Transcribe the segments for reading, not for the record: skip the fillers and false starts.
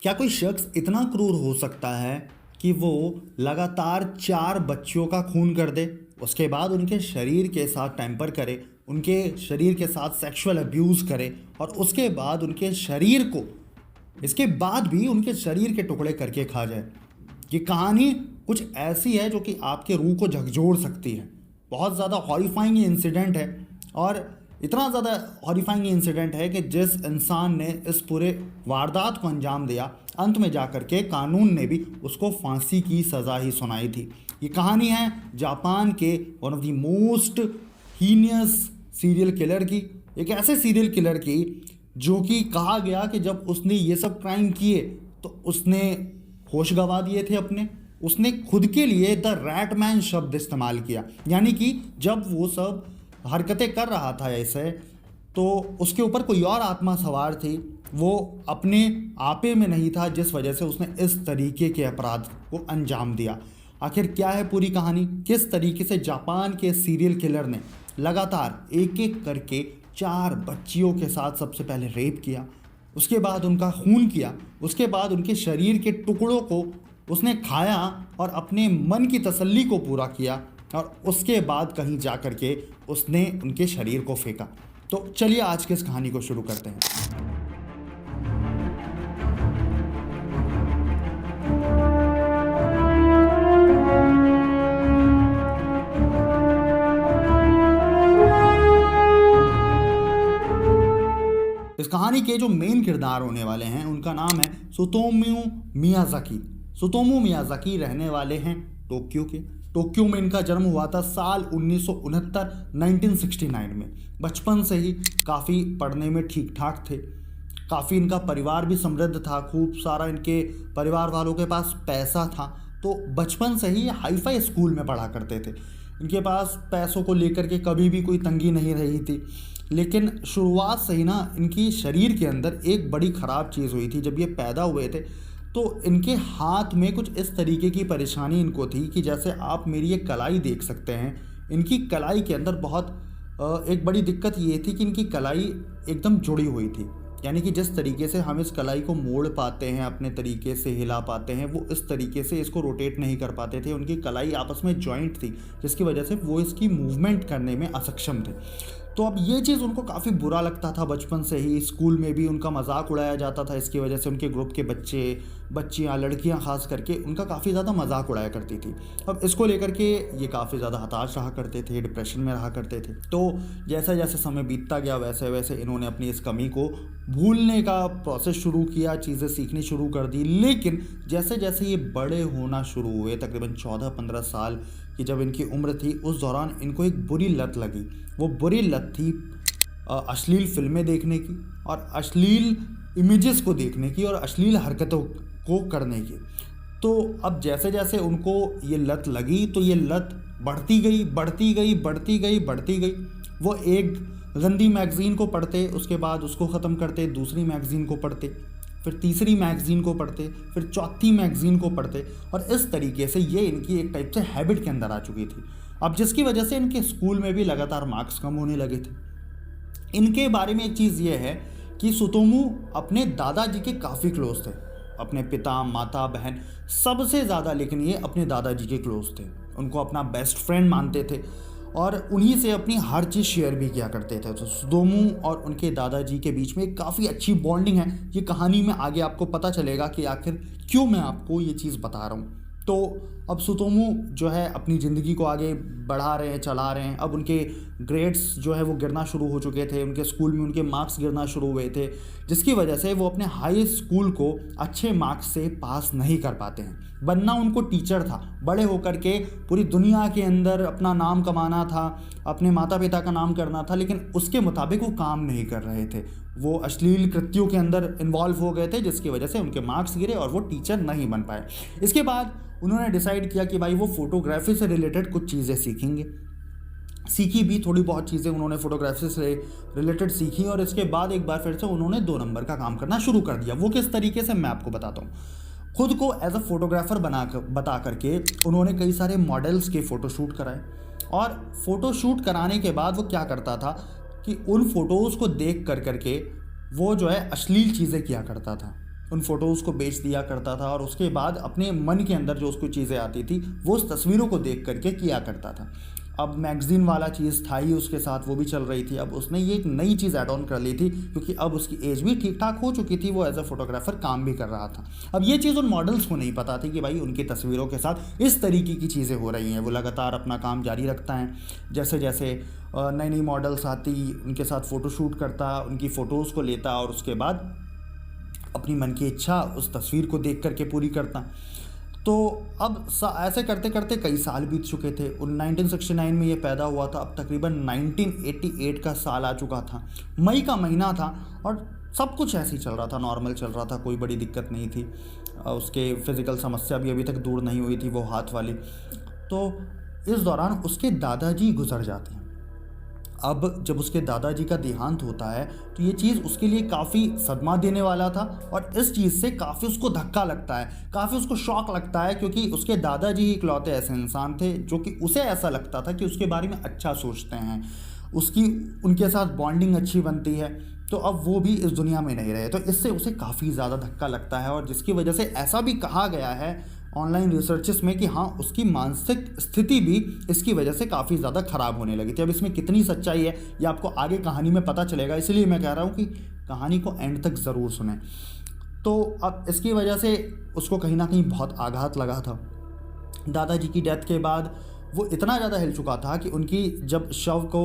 क्या कोई शख्स इतना क्रूर हो सकता है कि वो लगातार 4 बच्चियों का खून कर दे, उसके बाद उनके शरीर के साथ टैम्पर करे, उनके शरीर के साथ सेक्सुअल अब्यूज़ करे और उसके बाद उनके शरीर को इसके बाद भी उनके शरीर के टुकड़े करके खा जाए। ये कहानी कुछ ऐसी है जो कि आपके रूह को झकझोर सकती है। बहुत ज़्यादा हॉरिफाइंग ये इंसिडेंट है और इतना ज़्यादा हॉरिफाइंग ये इंसिडेंट है कि जिस इंसान ने इस पूरे वारदात को अंजाम दिया, अंत में जाकर के कानून ने भी उसको फांसी की सज़ा ही सुनाई थी। ये कहानी है जापान के one of the most heinous serial killer की, एक ऐसे सीरियल किलर की जो कि कहा गया कि जब उसने ये सब क्राइम किए तो उसने होश गंवा दिए थे अपने। उसने खुद के लिए द रैटमैन शब्द इस्तेमाल किया, यानी कि जब वो सब हरकतें कर रहा था ऐसे, तो उसके ऊपर कोई और आत्मा सवार थी, वो अपने आपे में नहीं था, जिस वजह से उसने इस तरीके के अपराध को अंजाम दिया। आखिर क्या है पूरी कहानी, किस तरीके से जापान के सीरियल किलर ने लगातार एक एक करके 4 बच्चियों के साथ सबसे पहले रेप किया, उसके बाद उनका खून किया, उसके बाद उनके शरीर के टुकड़ों को उसने खाया और अपने मन की तसल्ली को पूरा किया और उसके बाद कहीं जा कर के उसने उनके शरीर को फेंका। तो चलिए आज की इस कहानी को शुरू करते हैं। इस कहानी के जो मेन किरदार होने वाले हैं उनका नाम है सुतोमू मियाजाकी। सुतोमू मियाजाकी रहने वाले हैं टोक्यो के। टोक्यो में इनका जन्म हुआ था साल 1969 में। बचपन से ही काफ़ी पढ़ने में ठीक ठाक थे, काफ़ी इनका परिवार भी समृद्ध था, खूब सारा इनके परिवार वालों के पास पैसा था, तो बचपन से ही हाईफाई स्कूल में पढ़ा करते थे। इनके पास पैसों को लेकर के कभी भी कोई तंगी नहीं रही थी। लेकिन शुरुआत से ही ना इनकी शरीर के अंदर एक बड़ी ख़राब चीज़ हुई थी। जब ये पैदा हुए थे तो इनके हाथ में कुछ इस तरीके की परेशानी इनको थी कि जैसे आप मेरी ये कलाई देख सकते हैं, इनकी कलाई के अंदर बहुत एक बड़ी दिक्कत ये थी कि इनकी कलाई एकदम जुड़ी हुई थी। यानी कि जिस तरीके से हम इस कलाई को मोड़ पाते हैं, अपने तरीके से हिला पाते हैं, वो इस तरीके से इसको रोटेट नहीं कर पाते थे। उनकी कलाई आपस में जॉइंट थी, जिसकी वजह से वो इसकी मूवमेंट करने में असक्षम थे। तो अब ये चीज़ उनको काफ़ी बुरा लगता था। बचपन से ही स्कूल में भी उनका मजाक उड़ाया जाता था, इसकी वजह से उनके ग्रुप के बच्चे, बच्चियाँ, लड़कियाँ ख़ास करके उनका काफ़ी ज़्यादा मजाक उड़ाया करती थी। अब इसको लेकर के ये काफ़ी ज़्यादा हताश रहा करते थे, डिप्रेशन में रहा करते थे। तो जैसे जैसे समय बीतता गया वैसे वैसे इन्होंने अपनी इस कमी को भूलने का प्रोसेस शुरू किया, चीज़ें सीखनी शुरू कर दी। लेकिन जैसे जैसे ये बड़े होना शुरू हुए, तकरीबन 14-15 साल की जब इनकी उम्र थी, उस दौरान इनको एक बुरी लत लगी। वो बुरी लत थी अश्लील फिल्में देखने की और अश्लील इमेजेस को देखने की और अश्लील हरकतों को करने की। तो अब जैसे जैसे उनको ये लत लगी तो ये लत बढ़ती गई, बढ़ती गई, बढ़ती गई, बढ़ती गई। वो एक गंदी मैगज़ीन को पढ़ते, उसके बाद उसको ख़त्म करते, दूसरी मैगज़ीन को पढ़ते, फिर तीसरी मैगज़ीन को पढ़ते, फिर चौथी मैगज़ीन को पढ़ते और इस तरीके से ये इनकी एक टाइप से हैबिट के अंदर आ चुकी थी। अब जिसकी वजह से इनके स्कूल में भी लगातार मार्क्स कम होने लगे थे। इनके बारे में एक चीज़ ये है कि सुतोमू अपने दादाजी के काफ़ी क्लोज थे, अपने पिता, माता, बहन सबसे ज़्यादा, लेकिन ये अपने दादाजी के क्लोज थे। उनको अपना बेस्ट फ्रेंड मानते थे और उन्हीं से अपनी हर चीज़ शेयर भी किया करते थे। तो सुतोमू और उनके दादाजी के बीच में एक काफ़ी अच्छी बॉन्डिंग है। ये कहानी में आगे आपको पता चलेगा कि आखिर क्यों मैं आपको ये चीज़ बता रहा हूँ। तो अब सुतोमू जो है अपनी ज़िंदगी को आगे बढ़ा रहे हैं, चला रहे हैं। अब उनके ग्रेड्स जो है वो गिरना शुरू हो चुके थे, उनके स्कूल में उनके मार्क्स गिरना शुरू हुए थे, जिसकी वजह से वो अपने हाई स्कूल को अच्छे मार्क्स से पास नहीं कर पाते हैं। बनना उनको टीचर था, बड़े होकर के पूरी दुनिया के अंदर अपना नाम कमाना था, अपने माता पिता का नाम करना था, लेकिन उसके मुताबिक वो काम नहीं कर रहे थे। वो अश्लील कृत्यों के अंदर इन्वॉल्व हो गए थे, जिसकी वजह से उनके मार्क्स गिरे और वो टीचर नहीं बन पाए। इसके बाद उन्होंने डिसाइड किया कि भाई वो फ़ोटोग्राफी से रिलेटेड कुछ चीज़ें सीखेंगे। सीखी भी, थोड़ी बहुत चीज़ें उन्होंने फ़ोटोग्राफी से रिलेटेड सीखी और इसके बाद एक बार फिर से उन्होंने 2 नंबर का काम करना शुरू कर दिया। वो किस तरीके से, मैं आपको बताता हूँ। खुद को एज अ फोटोग्राफर बता करके उन्होंने कई सारे मॉडल्स के फ़ोटोशूट कराए और फ़ोटोशूट कराने के बाद वो क्या करता था कि उन फ़ोटोज़ को देख करके वो जो है अश्लील चीज़ें किया करता था। उन फ़ोटोज़ को बेच दिया करता था और उसके बाद अपने मन के अंदर जो उसको चीज़ें आती थी वो उस तस्वीरों को देख करके किया करता था। अब मैगज़ीन वाला चीज़ था ही उसके साथ, वो भी चल रही थी। अब उसने ये एक नई चीज़ ऐड ऑन कर ली थी क्योंकि अब उसकी एज भी ठीक ठाक हो चुकी थी, वो एज अ फोटोग्राफर काम भी कर रहा था। अब ये चीज़ उन मॉडल्स को नहीं पता थी कि भाई उनकी तस्वीरों के साथ इस तरीके की चीज़ें हो रही हैं। वो लगातार अपना काम जारी रखता है, जैसे जैसे नई नई मॉडल्स आती उनके साथ फ़ोटोशूट करता, उनकी फ़ोटोज़ को लेता और उसके बाद अपनी मन की इच्छा उस तस्वीर को देख करके पूरी करता। तो अब ऐसे करते करते कई साल बीत चुके थे। 1969 में ये पैदा हुआ था, अब तकरीबन 1988 का साल आ चुका था। मई का महीना था और सब कुछ ऐसे ही चल रहा था, नॉर्मल चल रहा था, कोई बड़ी दिक्कत नहीं थी। उसके फिज़िकल समस्या भी अभी तक दूर नहीं हुई थी, वो हाथ वाली। तो इस दौरान उसके दादाजी गुजर जाते हैं। अब जब उसके दादाजी का देहांत होता है तो ये चीज़ उसके लिए काफ़ी सदमा देने वाला था और इस चीज़ से काफ़ी उसको धक्का लगता है, काफ़ी उसको शॉक लगता है, क्योंकि उसके दादाजी ही इकलौते ऐसे इंसान थे जो कि उसे ऐसा लगता था कि उसके बारे में अच्छा सोचते हैं, उसकी उनके साथ बॉन्डिंग अच्छी बनती है। तो अब वो भी इस दुनिया में नहीं रहे, तो इससे उसे काफ़ी ज़्यादा धक्का लगता है और जिसकी वजह से ऐसा भी कहा गया है ऑनलाइन रिसर्चेस में कि हाँ, उसकी मानसिक स्थिति भी इसकी वजह से काफ़ी ज़्यादा ख़राब होने लगी थी। अब इसमें कितनी सच्चाई है ये आपको आगे कहानी में पता चलेगा, इसलिए मैं कह रहा हूँ कि कहानी को एंड तक ज़रूर सुनें। तो अब इसकी वजह से उसको कहीं ना कहीं बहुत आघात लगा था। दादाजी की डेथ के बाद वो इतना ज़्यादा हिल चुका था कि उनकी जब शव को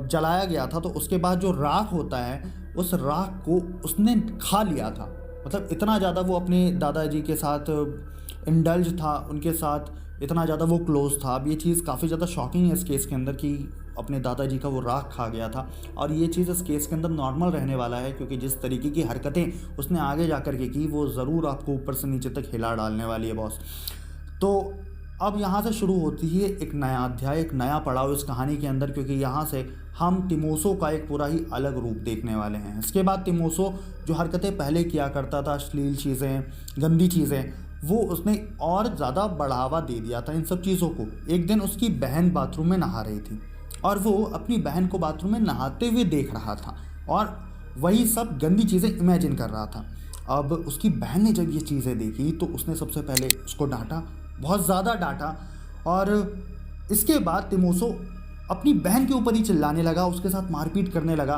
जलाया गया था तो उसके बाद जो राख होता है उस राख को उसने खा लिया था। मतलब इतना ज़्यादा वो अपने दादाजी के साथ इंडल्ज था, उनके साथ इतना ज़्यादा वो क्लोज था। अब ये चीज़ काफ़ी ज़्यादा शॉकिंग है इस केस के अंदर कि अपने दादाजी का वो राख खा गया था और ये चीज़ इस केस के अंदर नॉर्मल रहने वाला है, क्योंकि जिस तरीके की हरकतें उसने आगे जा कर के की वो ज़रूर आपको ऊपर से नीचे तक हिला डालने वाली है बॉस। तो अब यहाँ से शुरू होती है एक नया अध्याय, एक नया पड़ाव इस कहानी के अंदर, क्योंकि यहाँ से हम तिमोसो का एक पूरा ही अलग रूप देखने वाले हैं। इसके बाद तिमोसो जो हरकतें पहले किया करता था, अश्लील चीज़ें, गंदी चीज़ें, वो उसने और ज़्यादा बढ़ावा दे दिया था इन सब चीज़ों को। एक दिन उसकी बहन बाथरूम में नहा रही थी और वो अपनी बहन को बाथरूम में नहाते हुए देख रहा था और वही सब गंदी चीज़ें इमेजिन कर रहा था। अब उसकी बहन ने जब ये चीज़ें देखी तो उसने सबसे पहले उसको डांटा, बहुत ज़्यादा डांटा, और इसके बाद तिमोसो अपनी बहन के ऊपर ही चिल्लाने लगा, उसके साथ मारपीट करने लगा।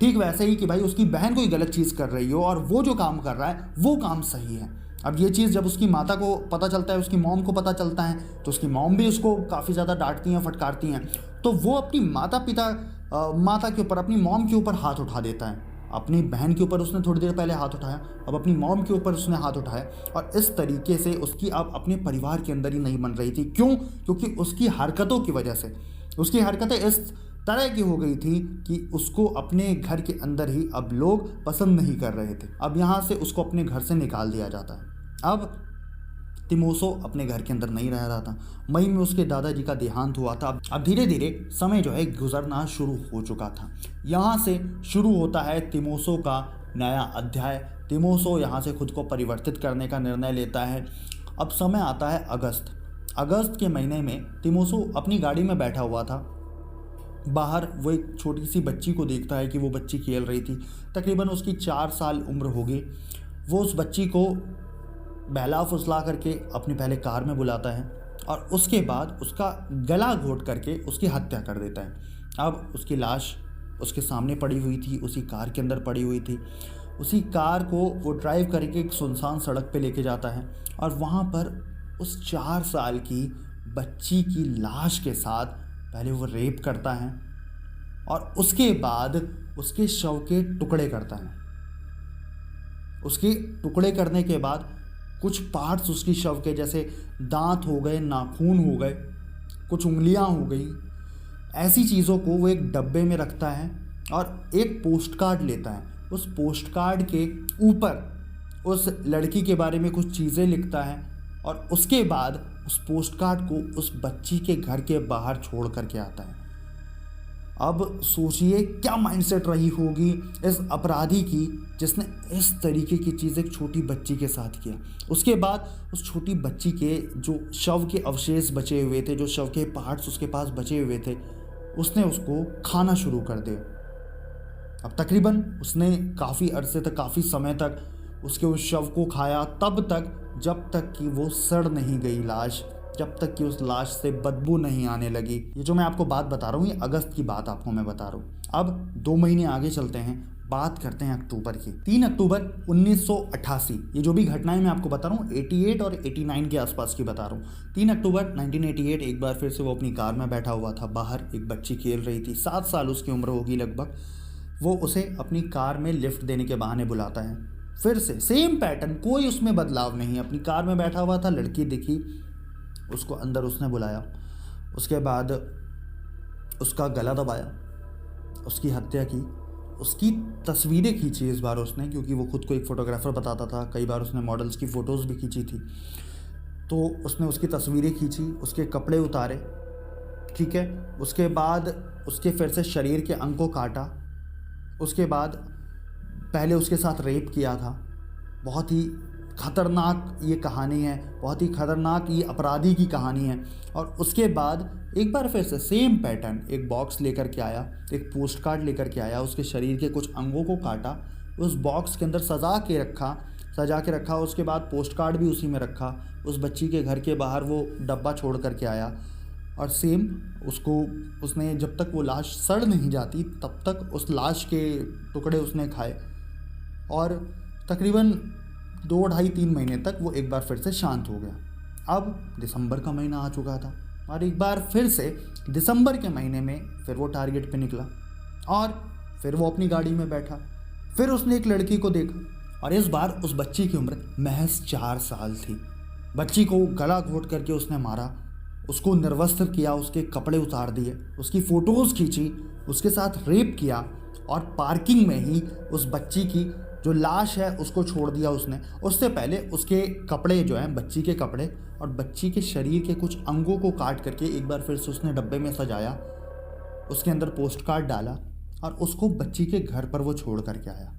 ठीक वैसे ही कि भाई उसकी बहन कोई गलत चीज़ कर रही हो और वो जो काम कर रहा है वो काम सही है। अब ये चीज़ जब उसकी माता को पता चलता है, उसकी मॉम को पता चलता है, तो उसकी मॉम भी उसको काफ़ी ज़्यादा डांटती हैं, फटकारती हैं। तो वो अपनी माता के ऊपर, अपनी मॉम के ऊपर हाथ उठा देता है। अपनी बहन के ऊपर उसने थोड़ी देर पहले हाथ उठाया, अब अपनी मॉम के ऊपर उसने हाथ उठाया और इस तरीके से उसकी अब अपने परिवार के अंदर ही नहीं बन रही थी। क्यों? क्योंकि उसकी हरकतों की वजह से, उसकी हरकतें इस तरह की हो गई थी कि उसको अपने घर के अंदर ही अब लोग पसंद नहीं कर रहे थे। अब यहाँ से उसको अपने घर से निकाल दिया जाता है। अब तिमोसो अपने घर के अंदर नहीं रह रहा था। मई में उसके दादाजी का देहांत हुआ था। अब धीरे धीरे समय जो है गुजरना शुरू हो चुका था। यहाँ से शुरू होता है तिमोसो का नया अध्याय। तिमोसो यहाँ से खुद को परिवर्तित करने का निर्णय लेता है। अब समय आता है अगस्त के महीने में तिमोसो अपनी गाड़ी में बैठा हुआ था। बाहर वो एक छोटी सी बच्ची को देखता है कि वो बच्ची खेल रही थी। तकरीबन उसकी 4 साल उम्र होगी। वो उस बच्ची को बहला फुसला करके अपनी पहले कार में बुलाता है और उसके बाद उसका गला घोट करके उसकी हत्या कर देता है। अब उसकी लाश उसके सामने पड़ी हुई थी, उसी कार के अंदर पड़ी हुई थी। उसी कार को वो ड्राइव करके एक सुनसान सड़क पे लेके जाता है और वहाँ पर उस 4 साल की बच्ची की लाश के साथ पहले वो रेप करता है और उसके बाद उसके शव के टुकड़े करता है। उसके टुकड़े करने के बाद कुछ पार्ट्स उसकी शव के, जैसे दांत हो गए, नाखून हो गए, कुछ उंगलियां हो गई, ऐसी चीज़ों को वो एक डब्बे में रखता है और एक पोस्ट कार्ड लेता है। उस पोस्ट कार्ड के ऊपर उस लड़की के बारे में कुछ चीज़ें लिखता है और उसके बाद उस पोस्ट कार्ड को उस बच्ची के घर के बाहर छोड़ करके आता है। अब सोचिए क्या माइंडसेट रही होगी इस अपराधी की जिसने इस तरीके की चीज़ एक छोटी बच्ची के साथ किया। उसके बाद उस छोटी बच्ची के जो शव के अवशेष बचे हुए थे, जो शव के पार्ट्स उसके पास बचे हुए थे, उसने उसको खाना शुरू कर दिया। अब तकरीबन उसने काफ़ी अरसे तक, काफ़ी समय तक उसके उस शव को खाया तब तक जब तक कि वो सड़ नहीं गई लाश, जब तक कि उस लाश से बदबू नहीं आने लगी। ये जो मैं आपको बात बता रहा हूँ ये अगस्त की बात आपको मैं बता रहा हूँ। अब 2 महीने आगे चलते हैं, बात करते हैं अक्टूबर की। 3 अक्टूबर 1988, ये जो भी घटनाएं मैं आपको बता रहा हूँ 88 और 89 के आसपास की बता रहा हूँ। 3 अक्टूबर 1988 एक बार फिर से वो अपनी कार में बैठा हुआ था, बाहर एक बच्ची खेल रही थी, 7 साल उसकी उम्र होगी लगभग। वो उसे अपनी कार में लिफ्ट देने के बहाने बुलाता है, फिर से सेम पैटर्न, कोई उसमें बदलाव नहीं। अपनी कार में बैठा हुआ था, लड़की दिखी, उसको अंदर उसने बुलाया, उसके बाद उसका गला दबाया, उसकी हत्या की, उसकी तस्वीरें खींची इस बार उसने, क्योंकि वो खुद को एक फ़ोटोग्राफ़र बताता था, कई बार उसने मॉडल्स की फ़ोटोज़ भी खींची थी। तो उसने उसकी तस्वीरें खींची, उसके कपड़े उतारे, ठीक है। उसके बाद उसके फिर से शरीर के अंग को काटा, उसके बाद पहले उसके साथ रेप किया था। बहुत ही खतरनाक ये कहानी है, बहुत ही खतरनाक ये अपराधी की कहानी है। और उसके बाद एक बार फिर से सेम पैटर्न, एक बॉक्स लेकर के आया, एक पोस्ट कार्ड लेकर के आया, उसके शरीर के कुछ अंगों को काटा, उस बॉक्स के अंदर सजा के रखा। उसके बाद पोस्ट कार्ड भी उसी में रखा, उस बच्ची के घर के बाहर वो डब्बा छोड़ करके आया और सेम उसने जब तक वो लाश सड़ नहीं जाती तब तक उस लाश के टुकड़े उसने खाए। और तकरीबन 2 ढाई 3 महीने तक वो एक बार फिर से शांत हो गया। अब दिसंबर का महीना आ चुका था और एक बार फिर से दिसंबर के महीने में फिर वो टारगेट पे निकला और फिर वो अपनी गाड़ी में बैठा। फिर उसने एक लड़की को देखा और इस बार उस बच्ची की उम्र महज 4 साल थी। बच्ची को गला घोट करके उसने मारा, उसको निर्वस्त्र किया, उसके कपड़े उतार दिए, उसकी फ़ोटोज़ खींची, उसके साथ रेप किया और पार्किंग में ही उस बच्ची की जो लाश है उसको छोड़ दिया उसने। उससे पहले उसके कपड़े जो हैं, बच्ची के कपड़े और बच्ची के शरीर के कुछ अंगों को काट करके एक बार फिर से उसने डब्बे में सजाया, उसके अंदर पोस्ट कार्ड डाला और उसको बच्ची के घर पर वो छोड़ करके आया।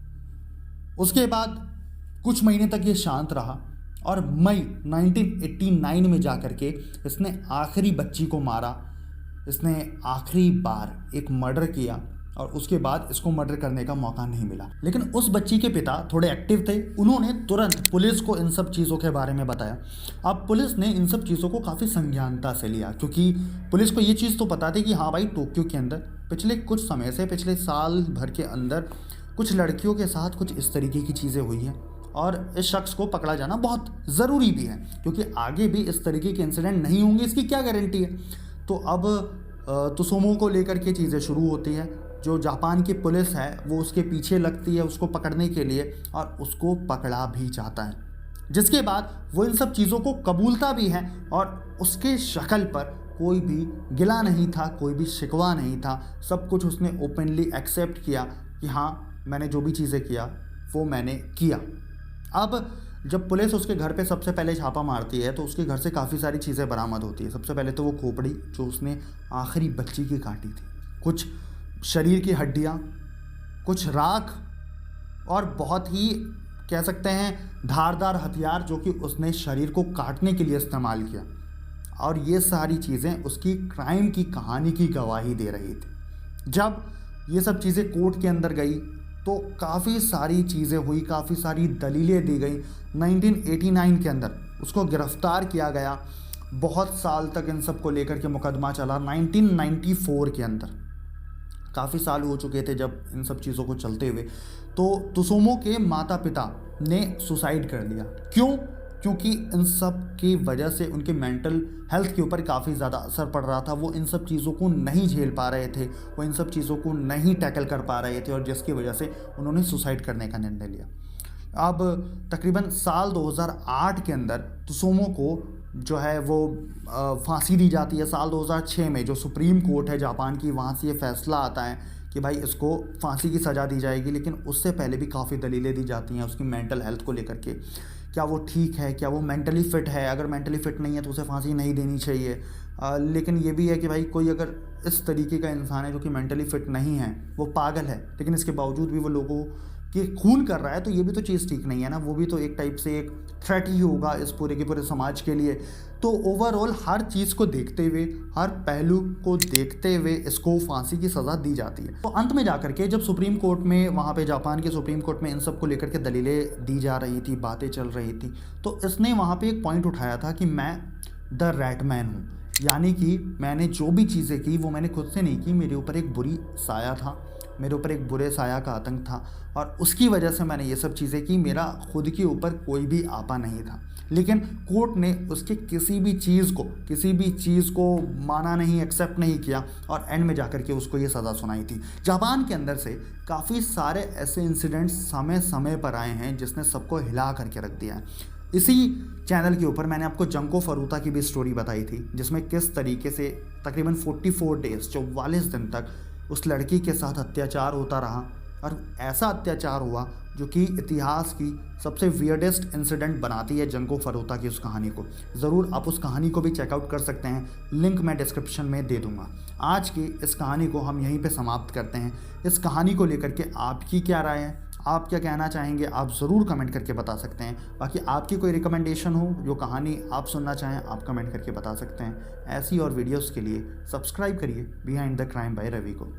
उसके बाद कुछ महीने तक ये शांत रहा और मई 1989 में जा कर के इसने आखिरी बच्ची को मारा। इसने आखिरी बार एक मर्डर किया और उसके बाद इसको मर्डर करने का मौका नहीं मिला। लेकिन उस बच्ची के पिता थोड़े एक्टिव थे, उन्होंने तुरंत पुलिस को इन सब चीज़ों के बारे में बताया। अब पुलिस ने इन सब चीज़ों को काफ़ी संज्ञानता से लिया, क्योंकि पुलिस को ये चीज़ तो पता थी कि हाँ भाई, टोक्यो के अंदर पिछले कुछ समय से, पिछले साल भर के अंदर कुछ लड़कियों के साथ कुछ इस तरीके की चीज़ें हुई हैं और इस शख्स को पकड़ा जाना बहुत ज़रूरी भी है, क्योंकि आगे भी इस तरीके के इंसिडेंट नहीं होंगे इसकी क्या गारंटी है। तो अब तुसुमो को लेकर के चीज़ें शुरू होती है। जो जापान की पुलिस है वो उसके पीछे लगती है उसको पकड़ने के लिए और उसको पकड़ा भी जाता है, जिसके बाद वो इन सब चीज़ों को कबूलता भी है और उसके शक्ल पर कोई भी गिला नहीं था, कोई भी शिकवा नहीं था। सब कुछ उसने ओपनली एक्सेप्ट किया कि हाँ, मैंने जो भी चीज़ें किया वो मैंने किया। अब जब पुलिस उसके घर पे सबसे पहले छापा मारती है तो उसके घर से काफ़ी सारी चीज़ें बरामद होती है। सबसे पहले तो वो खोपड़ी जो उसने आखिरी बच्ची की काटी थी, कुछ शरीर की हड्डियाँ, कुछ राख और बहुत ही कह सकते हैं धारदार हथियार जो कि उसने शरीर को काटने के लिए इस्तेमाल किया। और ये सारी चीज़ें उसकी क्राइम की कहानी की गवाही दे रही थी। जब ये सब चीज़ें कोर्ट के अंदर गई तो काफ़ी सारी चीज़ें हुई, काफ़ी सारी दलीलें दी गई। 1989 के अंदर उसको गिरफ्तार किया गया। बहुत साल तक इन सब को लेकर के मुकदमा चला। 1994 के अंदर, काफ़ी साल हो चुके थे जब इन सब चीज़ों को चलते हुए, तो तुसुमो के माता पिता ने सुसाइड कर लिया। क्यों? क्योंकि इन सब की वजह से उनके मेंटल हेल्थ के ऊपर काफ़ी ज़्यादा असर पड़ रहा था। वो इन सब चीज़ों को नहीं झेल पा रहे थे, वो इन सब चीज़ों को नहीं टैकल कर पा रहे थे और जिसकी वजह से उन्होंने सुसाइड करने का निर्णय लिया। अब तकरीबन साल 2008 के अंदर तुसुमो को जो है वो फांसी दी जाती है। साल 2006 में जो सुप्रीम कोर्ट है जापान की, वहाँ से ये फैसला आता है कि भाई इसको फांसी की सज़ा दी जाएगी। लेकिन उससे पहले भी काफ़ी दलीलें दी जाती हैं उसकी मेंटल हेल्थ को लेकर के, क्या वो ठीक है, क्या वो मेंटली फ़िट है। अगर मेंटली फ़िट नहीं है तो उसे फांसी नहीं देनी चाहिए। लेकिन ये भी है कि भाई कोई अगर इस तरीके का इंसान है जो कि मेंटली फ़िट नहीं है, वो पागल है, लेकिन इसके बावजूद भी वो लोगों कि खून कर रहा है तो ये भी तो चीज़ ठीक नहीं है ना, वो भी तो एक टाइप से एक थ्रेट ही होगा इस पूरे के पूरे समाज के लिए। तो ओवरऑल हर चीज़ को देखते हुए, हर पहलू को देखते हुए इसको फांसी की सज़ा दी जाती है। तो अंत में जाकर के जब सुप्रीम कोर्ट में, वहाँ पे जापान के सुप्रीम कोर्ट में इन सब को लेकर के दलीलें दी जा रही थी, बातें चल रही थी, तो इसने वहाँ पे एक पॉइंट उठाया था कि मैं द रैट मैन हूँ, यानी कि मैंने जो भी चीज़ें की वो मैंने खुद से नहीं की, मेरे ऊपर एक बुरी साया था, मेरे ऊपर एक बुरे साया का आतंक था और उसकी वजह से मैंने ये सब चीज़ें की, मेरा खुद के ऊपर कोई भी आपा नहीं था। लेकिन कोर्ट ने उसके किसी भी चीज़ को माना नहीं, एक्सेप्ट नहीं किया और एंड में जाकर के उसको ये सज़ा सुनाई थी। जापान के अंदर से काफ़ी सारे ऐसे इंसिडेंट्स समय समय पर आए हैं जिसने सबको हिला करके रख दिया है। इसी चैनल के ऊपर मैंने आपको जंको फरूता की भी स्टोरी बताई थी, जिसमें किस तरीके से तकरीबन 44 डेज़ 44 दिन तक उस लड़की के साथ अत्याचार होता रहा और ऐसा अत्याचार हुआ जो कि इतिहास की सबसे वियर्डेस्ट इंसिडेंट बनाती है जंको फरूता की उस कहानी को। ज़रूर आप उस कहानी को भी चेकआउट कर सकते हैं, लिंक मैं डिस्क्रिप्शन में दे दूंगा। आज की इस कहानी को हम यहीं पे समाप्त करते हैं। इस कहानी को लेकर के आपकी क्या राय है, आप क्या कहना चाहेंगे, आप ज़रूर कमेंट करके बता सकते हैं। बाकी आपकी कोई रिकमेंडेशन हो, जो कहानी आप सुनना चाहें, आप कमेंट करके बता सकते हैं। ऐसी और वीडियोस के लिए सब्सक्राइब करिए behind the crime by Ravi को।